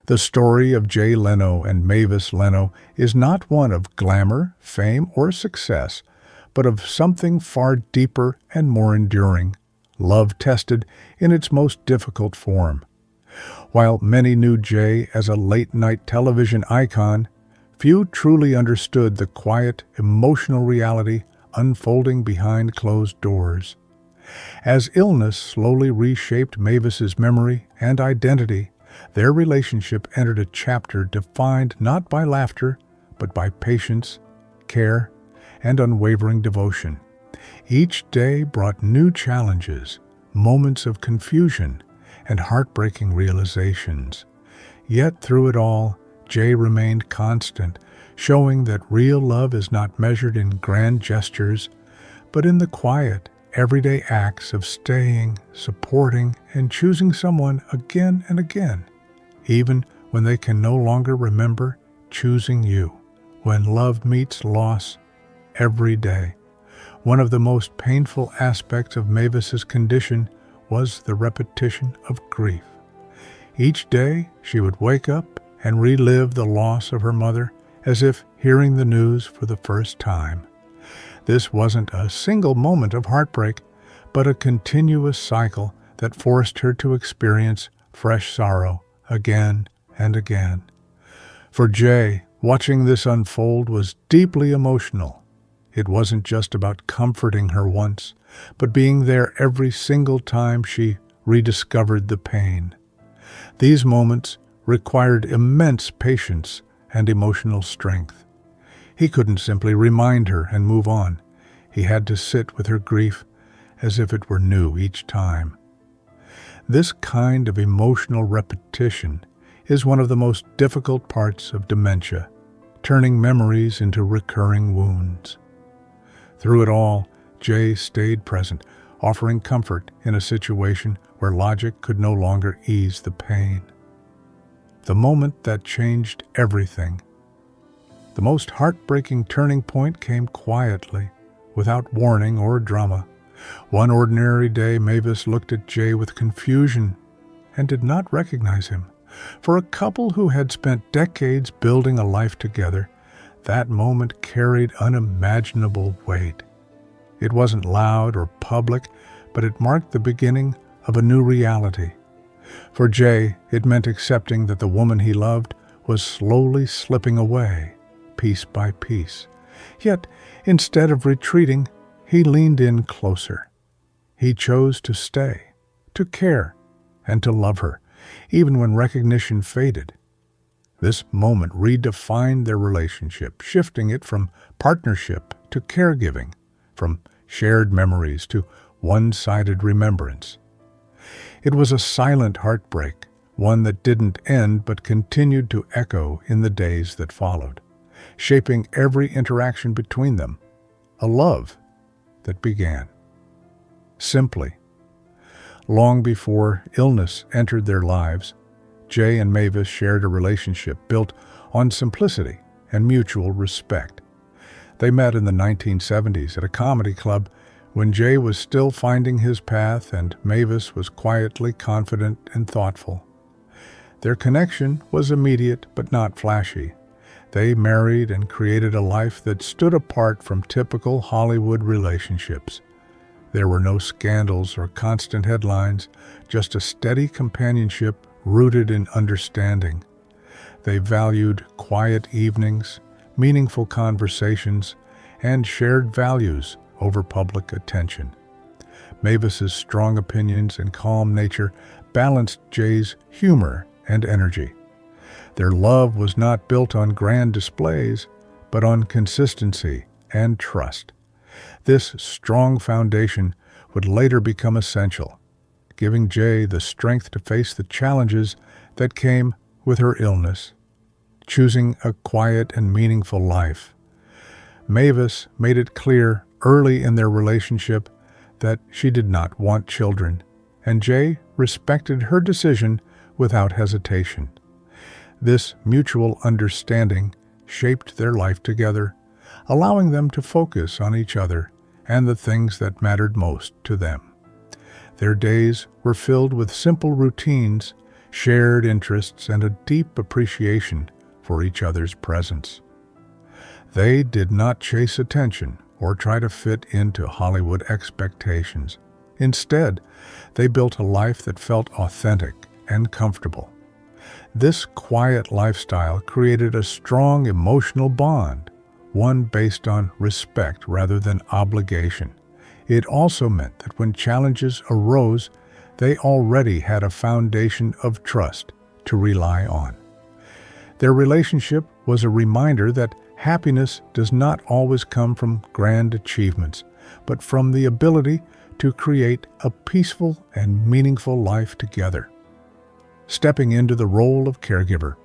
The story of Jay Leno and Mavis Leno is not one of glamour, fame, or success, but of something far deeper and more enduring, love tested in its most difficult form. While many knew Jay as a late-night television icon, few truly understood the quiet, emotional reality unfolding behind closed doors. As illness slowly reshaped Mavis's memory and identity, their relationship entered a chapter defined not by laughter, but by patience, care, and unwavering devotion. Each day brought new challenges, moments of confusion, and heartbreaking realizations. Yet through it all, Jay remained constant, showing that real love is not measured in grand gestures, but in the quiet, everyday acts of staying, supporting, and choosing someone again and again, even when they can no longer remember choosing you. When love meets loss, every day. One of the most painful aspects of Mavis's condition was the repetition of grief. Each day she would wake up and relive the loss of her mother as if hearing the news for the first time. This wasn't a single moment of heartbreak, but a continuous cycle that forced her to experience fresh sorrow again and again. For Jay, watching this unfold was deeply emotional. It wasn't just about comforting her once, but being there every single time she rediscovered the pain. These moments required immense patience and emotional strength. He couldn't simply remind her and move on. He had to sit with her grief as if it were new each time. This kind of emotional repetition is one of the most difficult parts of dementia, turning memories into recurring wounds. Through it all, Jay stayed present, offering comfort in a situation where logic could no longer ease the pain. The moment that changed everything. The most heartbreaking turning point came quietly, without warning or drama. One ordinary day, Mavis looked at Jay with confusion and did not recognize him. For a couple who had spent decades building a life together, that moment carried unimaginable weight. It wasn't loud or public, but it marked the beginning of a new reality. For Jay, it meant accepting that the woman he loved was slowly slipping away, piece by piece. Yet, instead of retreating, he leaned in closer. He chose to stay, to care, and to love her, even when recognition faded. This moment redefined their relationship, shifting it from partnership to caregiving, from shared memories to one-sided remembrance. It was a silent heartbreak, one that didn't end but continued to echo in the days that followed, shaping every interaction between them, a love that began simply. Long before illness entered their lives, Jay and Mavis shared a relationship built on simplicity and mutual respect. They met in the 1970s at a comedy club when Jay was still finding his path and Mavis was quietly confident and thoughtful. Their connection was immediate but not flashy. They married and created a life that stood apart from typical Hollywood relationships. There were no scandals or constant headlines, just a steady companionship rooted in understanding. They valued quiet evenings, meaningful conversations, and shared values over public attention. Mavis's strong opinions and calm nature balanced Jay's humor and energy. Their love was not built on grand displays, but on consistency and trust. This strong foundation would later become essential, giving Jay the strength to face the challenges that came with her illness, choosing a quiet and meaningful life. Mavis made it clear early in their relationship that she did not want children, and Jay respected her decision without hesitation. This mutual understanding shaped their life together, allowing them to focus on each other and the things that mattered most to them. Their days were filled with simple routines, shared interests, and a deep appreciation for each other's presence. They did not chase attention or try to fit into Hollywood expectations. Instead, they built a life that felt authentic and comfortable. This quiet lifestyle created a strong emotional bond, one based on respect rather than obligation. It also meant that when challenges arose, they already had a foundation of trust to rely on. Their relationship was a reminder that happiness does not always come from grand achievements, but from the ability to create a peaceful and meaningful life together. Stepping into the role of caregiver.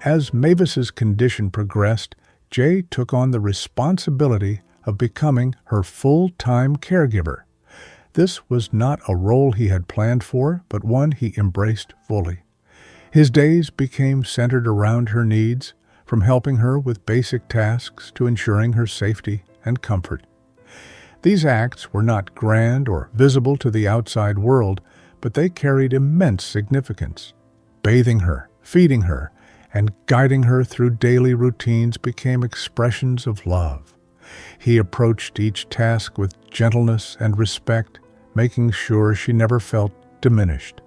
As Mavis's condition progressed, Jay took on the responsibility of becoming her full-time caregiver. This was not a role he had planned for, but one he embraced fully. His days became centered around her needs, from helping her with basic tasks to ensuring her safety and comfort. These acts were not grand or visible to the outside world, but they carried immense significance. Bathing her, feeding her, and guiding her through daily routines became expressions of love. He approached each task with gentleness and respect, making sure she never felt diminished.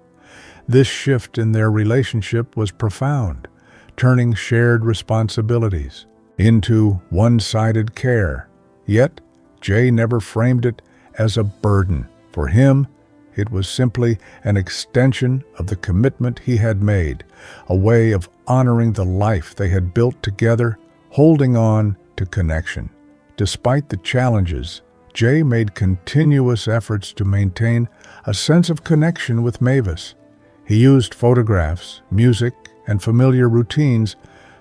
This shift in their relationship was profound, turning shared responsibilities into one-sided care. Yet, Jay never framed it as a burden. For him, it was simply an extension of the commitment he had made, a way of honoring the life they had built together, holding on to connection. Despite the challenges, Jay made continuous efforts to maintain a sense of connection with Mavis. He used photographs, music, and familiar routines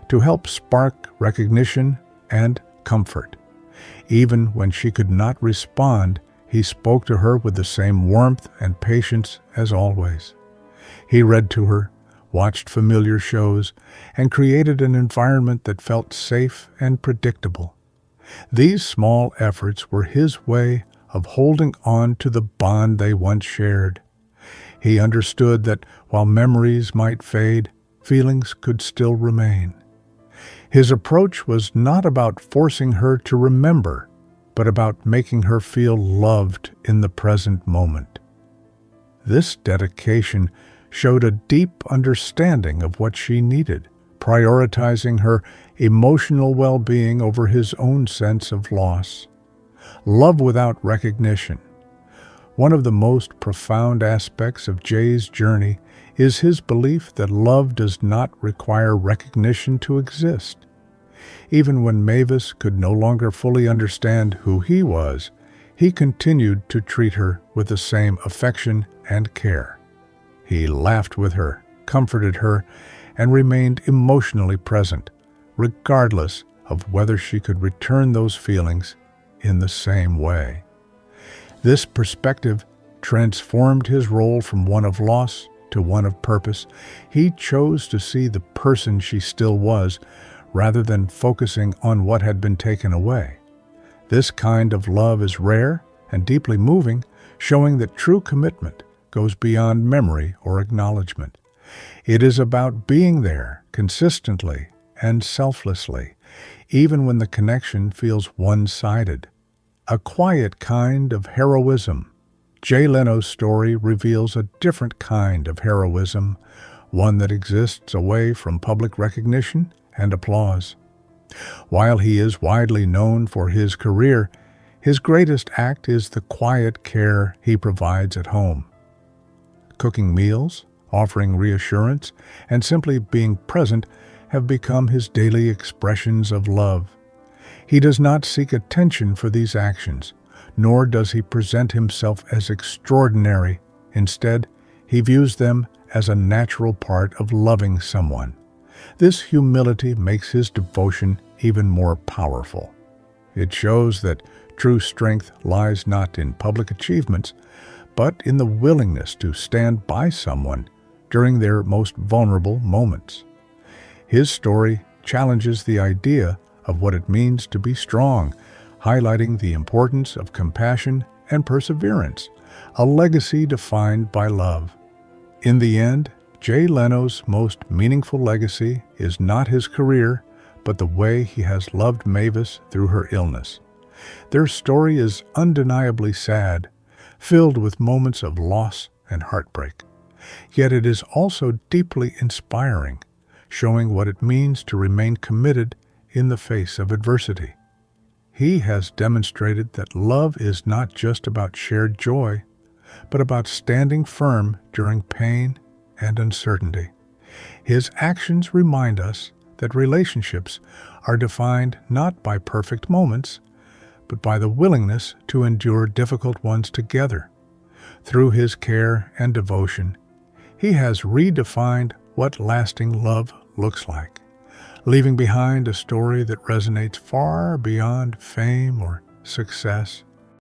to help spark recognition and comfort. Even when she could not respond, he spoke to her with the same warmth and patience as always. He read to her, watched familiar shows, and created an environment that felt safe and predictable. These small efforts were his way of holding on to the bond they once shared. He understood that while memories might fade, feelings could still remain. His approach was not about forcing her to remember, but about making her feel loved in the present moment. This dedication showed a deep understanding of what she needed, prioritizing her emotional well-being over his own sense of loss. Love without recognition. One of the most profound aspects of Jay's journey is his belief that love does not require recognition to exist. Even when Mavis could no longer fully understand who he was, he continued to treat her with the same affection and care. He laughed with her, comforted her, and remained emotionally present, regardless of whether she could return those feelings in the same way. This perspective transformed his role from one of loss to one of purpose. He chose to see the person she still was, rather than focusing on what had been taken away. This kind of love is rare and deeply moving, showing that true commitment goes beyond memory or acknowledgement. It is about being there consistently and selflessly, even when the connection feels one-sided. A quiet kind of heroism. Jay Leno's story reveals a different kind of heroism, one that exists away from public recognition and applause. While he is widely known for his career, his greatest act is the quiet care he provides at home. Cooking meals, offering reassurance, and simply being present have become his daily expressions of love. He does not seek attention for these actions, nor does he present himself as extraordinary. Instead, he views them as a natural part of loving someone. This humility makes his devotion even more powerful. It shows that true strength lies not in public achievements, but in the willingness to stand by someone during their most vulnerable moments. His story challenges the idea of what it means to be strong, highlighting the importance of compassion and perseverance, a legacy defined by love. In the end, Jay Leno's most meaningful legacy is not his career, but the way he has loved Mavis through her illness. Their story is undeniably sad, filled with moments of loss and heartbreak. Yet it is also deeply inspiring, showing what it means to remain committed in the face of adversity. He has demonstrated that love is not just about shared joy, but about standing firm during pain and uncertainty. His actions remind us that relationships are defined not by perfect moments, but by the willingness to endure difficult ones together. Through his care and devotion, he has redefined what lasting love looks like, leaving behind a story that resonates far beyond fame or success.